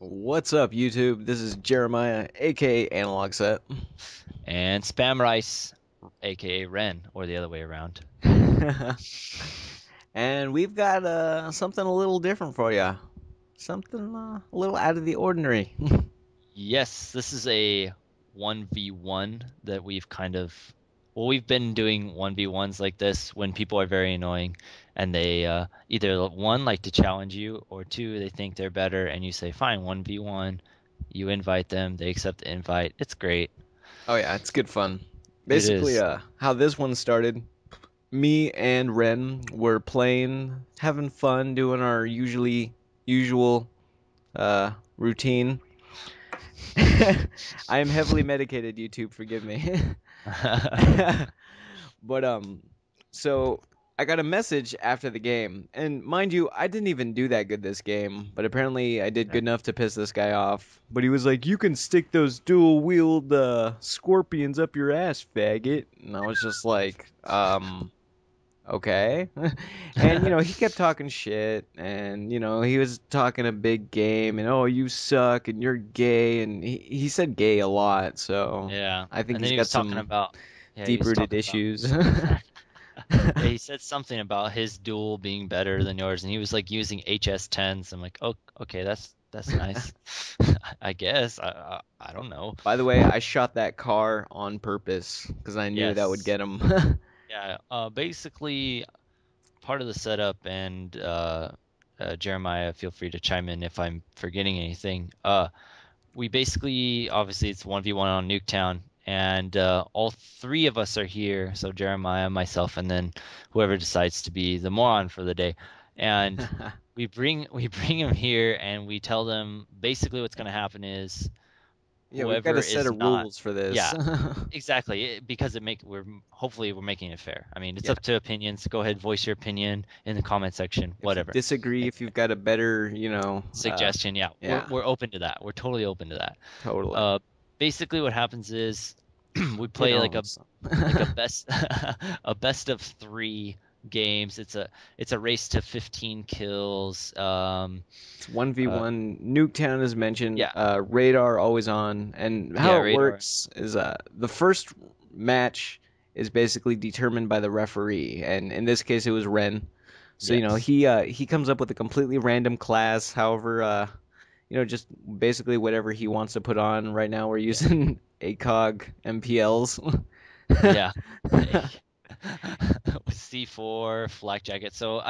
What's up, YouTube? This is Jeremiah, aka Analog Set. And Spam Rice, aka Ren, or the other way around. And we've got something a little different for you. Something a little out of the ordinary. Yes, this is a 1v1 that we've been doing 1v1s like this when people are very annoying and they either one like to challenge you or two they think they're better and you say fine 1v1, you invite them, they accept the invite. It's great. Oh yeah, it's good fun. It Basically, is. how this one started, me and Ren were playing, having fun, doing our usual routine. I am heavily medicated, YouTube, forgive me. But so I got a message after the game, and mind you, I didn't even do that good this game, but apparently I did good enough to piss this guy off. But he was like, "You can stick those dual-wheeled scorpions up your ass, faggot," and I was just like, okay. And he kept talking shit, and he was talking a big game, and oh, you suck, and you're gay, and he said gay a lot, so Yeah. I think And then he's he got was talking some about yeah, he was deep-rooted talking about issues. Yeah, he said something about his duel being better than yours, and he was like using HS10s. I'm like, oh, okay, that's nice. I guess. I don't know. By the way, I shot that car on purpose because I knew that would Yes. get him. Yeah. Basically, part of the setup, and Jeremiah, feel free to chime in if I'm forgetting anything. We basically, obviously, it's 1v1 on Nuketown, and all three of us are here. So Jeremiah, myself, and then whoever decides to be the moron for the day. And we bring him here, and we tell them basically what's going to happen is Yeah, we've got a whoever set is of not, rules for this. yeah, exactly, because we're hopefully we're making it fair. I mean, it's Yeah. up to opinions. Go ahead, voice your opinion in the comment section, If you whatever. disagree, if you've got a better, Suggestion, yeah, we're yeah, we're open to that. We're totally open to that. totally. Uh, Basically, what happens is we Get play like on a some. like a best a best of three games. It's a race to 15 kills. It's 1v Uh, one. Nuketown is mentioned. yeah, Radar always on. And yeah, how it radar. works is the first match is basically determined by the referee, and in this case it was Ren. So Yes. he comes up with a completely random class. However, just basically whatever he wants to put on. Right now we're Yeah. using ACOG MPLs. Yeah. With C4, flak jacket. So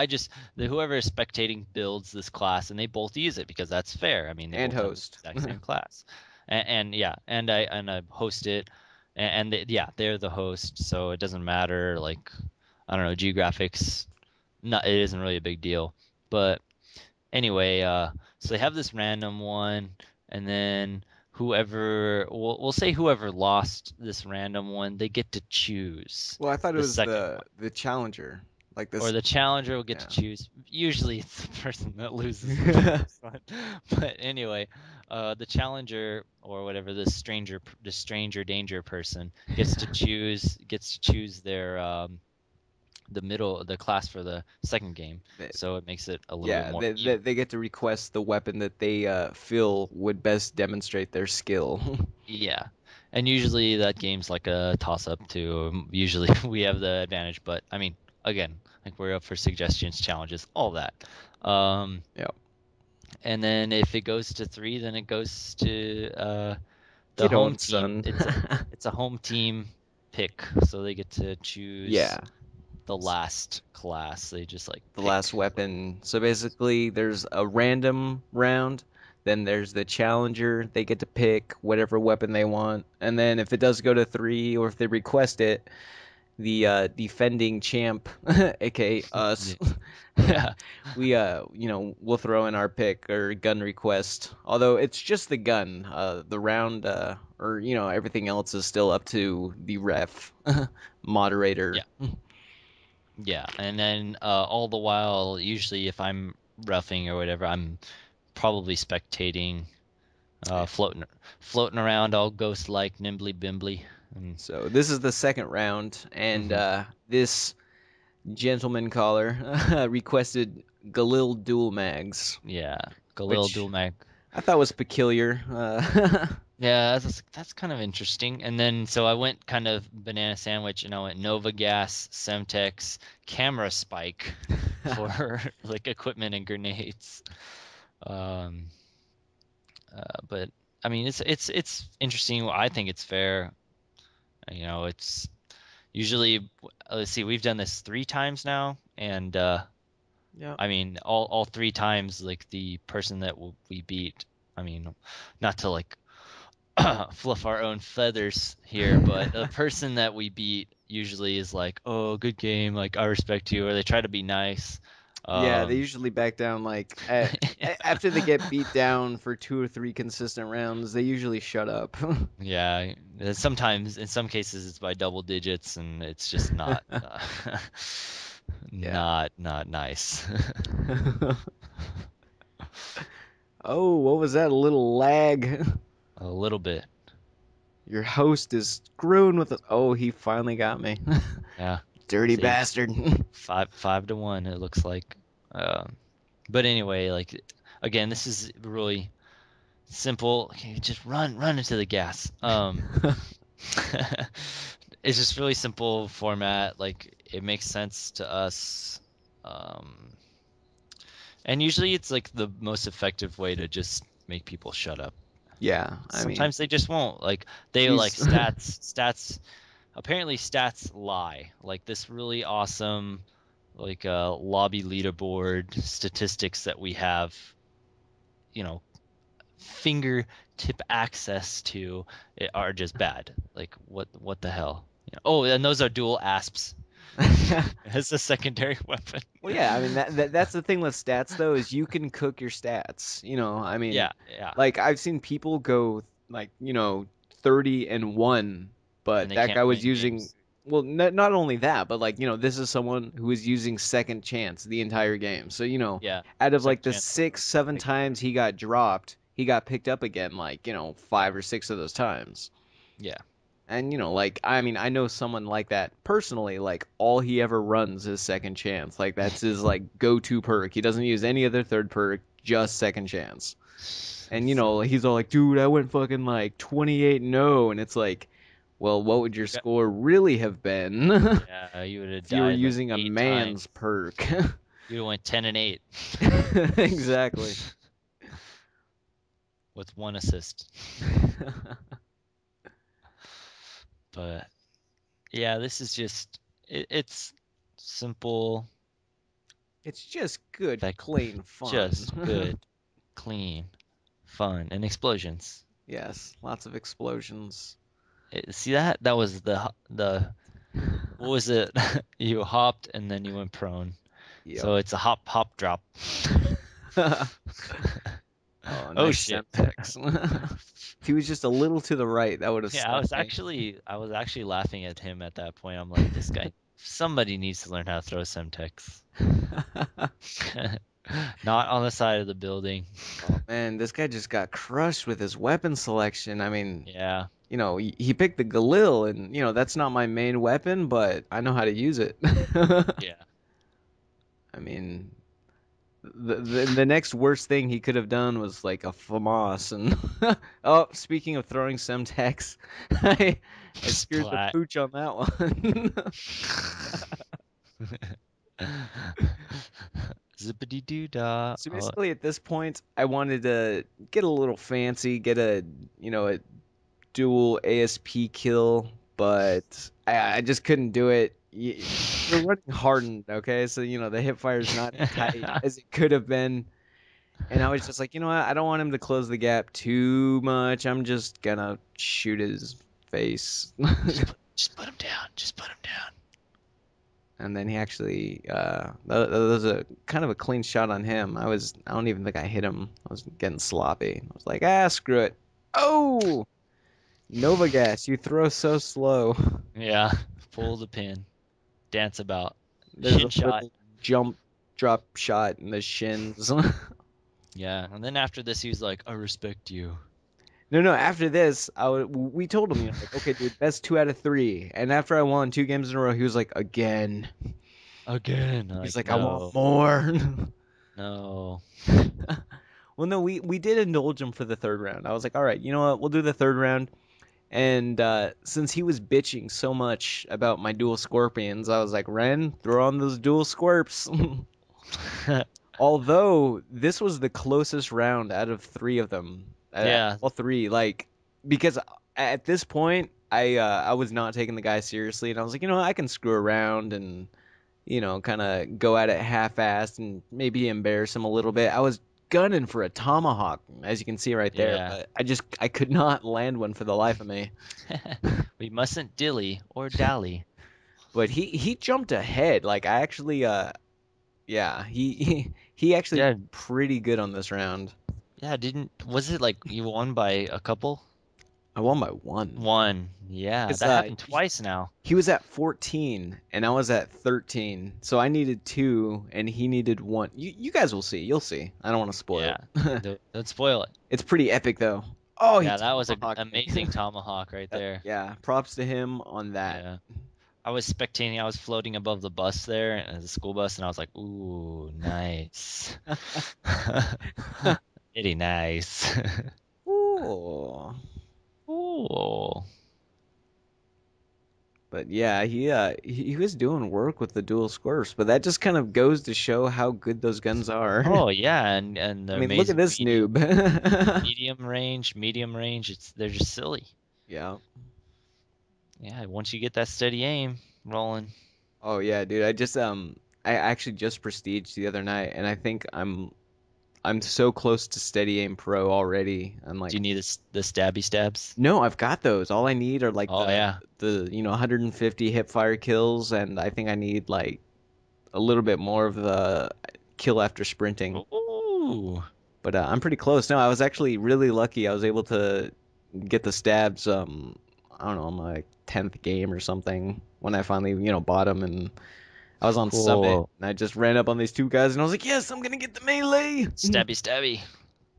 whoever is spectating builds this class and they both use it because that's fair. I mean, they And both have the host. exact same class. And yeah, and I host it yeah, they're the host, so it doesn't matter like I don't know, geographics, not it isn't really a big deal. But anyway, so they have this random one, and then we'll say whoever lost this random one, they get to choose Well, I thought it the was second the one. the challenger, like Or this. the challenger will get to Yeah. choose. Usually it's the person that loses in the first one. But anyway, the challenger or whatever, the stranger danger person gets to choose the class for the second game. They- So it makes it a little bit yeah, more they, they even. they get to request the weapon that they feel would best demonstrate their skill. Yeah. And usually that game's like a toss up too. Usually we have the advantage, but I mean, again, like we're up for suggestions, challenges, all that. Um, Yeah. and then if it goes to three, then it goes to the Get home on, team. son. It's a home team pick, so they get to choose Yeah. the last class. They just like The pick. last weapon. So basically, there's a random round. Then there's the challenger. They get to pick whatever weapon they want. And then if it does go to three, or if they request it, the defending champ, aka us, Yeah. we'll throw in our pick or gun request. Although it's just the gun. The round, or everything else is still up to the ref, moderator. Yeah. Yeah. And then all the while, usually if I'm roughing or whatever, I'm probably spectating, Yeah. floating around all ghost like nimbly bimbly. And, So this is the second round, and mhm. this gentleman caller requested Galil dual mags, Yeah. Galil which dual mag. I thought was peculiar. Yeah, that's kind of interesting. And then so I went kind of banana sandwich, and I went Nova Gas, Semtex, Camera Spike for like equipment and grenades. Um, but I mean, it's interesting. I think it's fair. It's usually let's see, we've done this 3 times now, and Yeah. I mean, all 3 times, like the person that we beat. I mean, not to like fluff our own feathers here, but the person that we beat usually is like, "Oh, good game, like I respect you," or they try to be nice. Yeah, they Um, usually back down like after they get beat down for 2 or 3 consistent rounds, they usually shut up. yeah, sometimes in some cases it's by double digits, and it's just not Yeah. not nice. Oh, what was that? A little lag. A little bit, Your host is screwing with us. Oh, he finally got me. yeah. Dirty See, bastard. 5-1, it looks like. But anyway, like again, this is really simple. Okay, just run into the gas. It's just really simple format. Like it makes sense to us. Um, and usually it's like the most effective way to just make people shut up. Yeah, I mean, Sometimes they just won't. Like they like he's stats. Apparently stats lie. Like this really awesome like lobby leaderboard statistics that we have, you know, fingertip access to are just bad. Like what the hell? Oh, and those are dual asps as a secondary weapon. Well, yeah, I mean that's the thing with stats though is you can cook your stats. I mean, Yeah, yeah. like I've seen people go like 30-1, And but they that can't guy was win using games. well, not only that, but like this is someone who is using second chance the entire game. So Yeah. out of like Second the chance is six, seven big deal. times he got dropped, he got picked up again like 5 or 6 of those times. Yeah. And like I mean, I know someone like that personally. Like all he ever runs is second chance. Like that's his like go-to perk. He doesn't use any other third perk, just second chance. And So he's all like, "Dude, I went fucking like 28-0," and it's like, well, what would your you got score really have been yeah, you would have if you were died like using a 8 times. man's perk? You'd have went 10-8 Exactly. with 1 assist. But yeah, this is just it's simple, It's just good, like clean just fun. good, clean, fun, and explosions. Yes, lots of explosions. See that? That was the what was it? You hopped and then you went prone. Yep. So it's a hop hop drop. Oh, Oh nice shit. Semtex. If he was just a little to the right, that would have Yeah, I stuck was me. actually I was actually laughing at him at that point. I'm like, this guy, somebody needs to learn how to throw Semtex. Not on the side of the building. Oh man, this guy just got crushed with his weapon selection. I mean, Yeah. he picked the Galil, and that's not my main weapon, but I know how to use it. Yeah. I mean, the next worst thing he could have done was like a FAMAS. And oh, speaking of throwing Semtex, I screwed the Splat. pooch on that one. Zippity doo dah. So Oh, basically, at this point, I wanted to get a little fancy, get a dual ASP kill, but I just couldn't do it. We're running hardened, okay? So the hip fire is not as tight as it could have been, and I was just like, what? I don't want him to close the gap too much. I'm just gonna shoot his face. just put him down. Just put him down. And then he actually that was a kind of a clean shot on him. I don't even think I hit him. I was getting sloppy. I was like, screw it. Oh, Nova Gas, you throw so slow. Yeah. Pull the pin. Dance about. There's Shin a shot. little jump drop shot in the shins. Yeah. And then after this, he was like, I respect you. No, no. After this, we told him, like, okay, dude, best 2 out of 3. And after I won 2 games in a row, he was like, again. Again. He's Like, like, I want no. more. No. Well, no, we did indulge him for the third round. I was like, all right, you know what? We'll do the third round. And since he was bitching so much about my dual scorpions, I was like, Ren, throw on those dual scorps. Although this was the closest round out of three of them, Yeah, all three, like because at this point I was not taking the guy seriously, and I was like, you know, I can screw around and kind of go at it half-assed and maybe embarrass him a little bit. I was gunning for a tomahawk, as you can see right there, yeah. but I could not land one for the life of me. We mustn't dilly or dally. But he jumped ahead. Like I actually yeah, he actually Yeah, did pretty good on this round. yeah. Didn't was it like you won by a couple? I won by one. One. Yeah, It's that happened twice now. he was at 14 and I was at 13. So I needed two and he needed one. You guys will see. You'll see. I don't want to spoil Yeah. it. Don't spoil it. It's pretty epic though. Oh, he Yeah, that was an tomahawked me. amazing tomahawk right there. Yeah, props to him on that. Yeah. I was spectating. I was floating above the bus there, the school bus, and I was like, "Ooh, nice, very nice." Ooh. Ooh. But yeah, he was doing work with the dual scorps, but that just kind of goes to show how good those guns are. Oh yeah, and I the mean, look at amazing this noob. medium range. They're just silly. Yeah. Yeah, once you get that steady aim rolling, Oh yeah, dude. I actually just prestiged the other night, and I think I'm so close to steady aim pro already. I'm do like, you need the stabby stabs? no, I've got those. All I need are like Oh yeah. the 150 hip fire kills, and I think I need like a little bit more of the kill after sprinting. Ooh, But I'm pretty close. No, I was actually really lucky. I was able to get the stabs. I don't know, my 10th game or something when I finally bought them, and I was on Summit, cool. and I just ran up on these two guys, and I was like, yes, I'm gonna get the melee. Stabby stabby.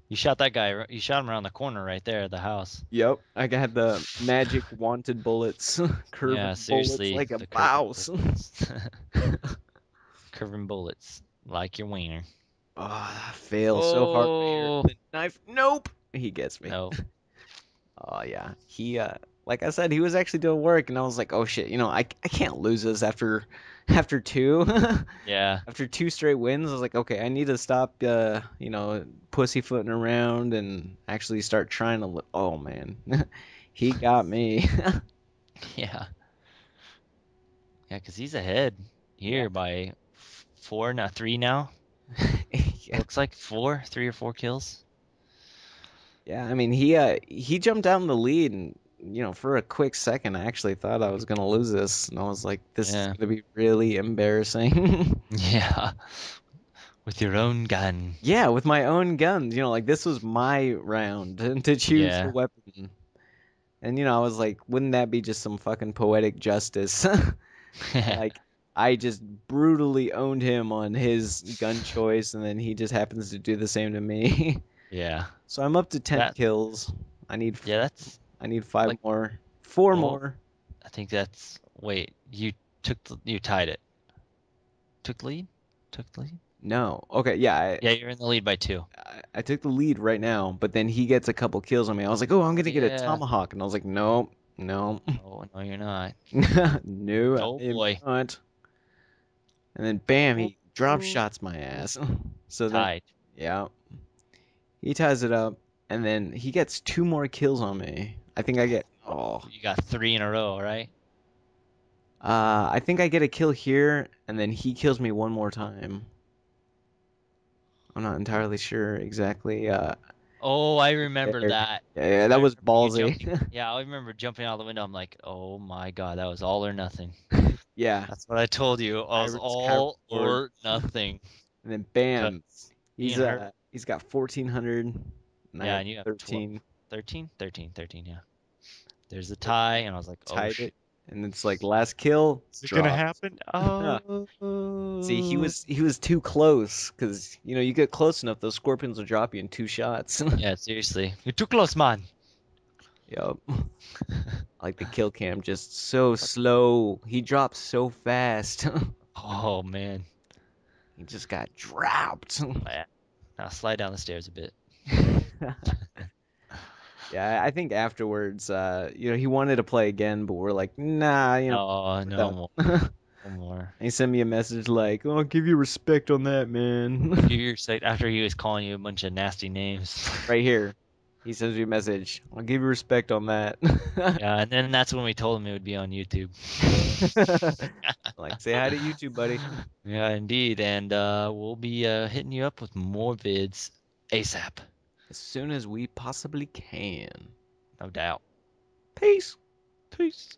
You shot that guy. You shot him around the corner right there at the house. Yep, I got the magic wanted bullets, Yeah, curving bullets seriously, like a the curving mouse. bullets. Curving bullets like your wiener. Oh, I fail so hard right here. Oh The knife, nope, he gets me. no. Oh yeah, he like I said, he was actually doing work, and I was like, oh shit, I can't lose this after two. Yeah. After two straight wins, I was like, okay, I need to stop, pussyfooting around and actually start trying to. Oh man, he got me. Yeah. Yeah, 'cause he's ahead Yeah, here by four, now three now. yeah, Looks like four, 3 or 4 kills. yeah. I mean, he jumped out in the lead, and for a quick second, I actually thought I was gonna lose this, and I was like, this is Yeah. gonna be really embarrassing. Yeah. With your own gun. Yeah, with my own guns, like this was my round to choose the Yeah. weapon. And I was like, wouldn't that be just some fucking poetic justice? Like I just brutally owned him on his gun choice, and then he just happens to do the same to me. Yeah. So I'm up to 10 That kills. I need yeah, that's I need five like more. Four oh, more. I think that's wait, you tied it. Took the lead? Took the lead? No. Okay, yeah, Yeah, you're in the lead by 2. I took the lead right now, but then he gets a couple kills on me. I was like, "Oh, I'm Oh going to get a yeah. tomahawk." And I was like, "No. No. Oh no, you're not. No, Oh I am boy. not." And then bam, he drop Ooh. shots my ass. So then Tied. yeah, he ties it up, and then he gets two more kills on me. I think I get You got 3 in a row, right? I think I get a kill here, and then he kills me one more time. I'm not entirely sure exactly. Oh, I Right remember there. that. Yeah, I that was remember you ballsy. jumping. Yeah, I remember jumping out the window. I'm like, oh my God, that was all or nothing. Yeah, That's what I told you. I was Irish Sky all Reward, or nothing. and then Cause bam, me he's and her. he's got 1400, and I Yeah, have and you have 12, 13. 13, 13, 13. Yeah. There's a tie, and I was like, oh Tied it, shit. and it's like last kill Is it gonna dropped. happen? See, he Oh. was too close because you get close enough, those scorpions will drop you in two shots. Yeah, seriously. You're too close, man. Yup. Like the kill cam just so slow. He drops so fast. Oh man. He just got dropped. Yeah. Now slide down the stairs a bit. Yeah, I think afterwards, he wanted to play again, but we're like, nah, No, we're no done. more, no more. He sent me a message like, "Oh, I'll give you respect on that, man." Give your site after he was calling you a bunch of nasty names. Right here, he sends me a message. I'll give you respect on that. Yeah, and then that's when we told him it would be on YouTube. Like, say hi to YouTube, buddy. Yeah, indeed, and we'll be hitting you up with more vids ASAP, As soon as we possibly can. no doubt. Peace. Peace.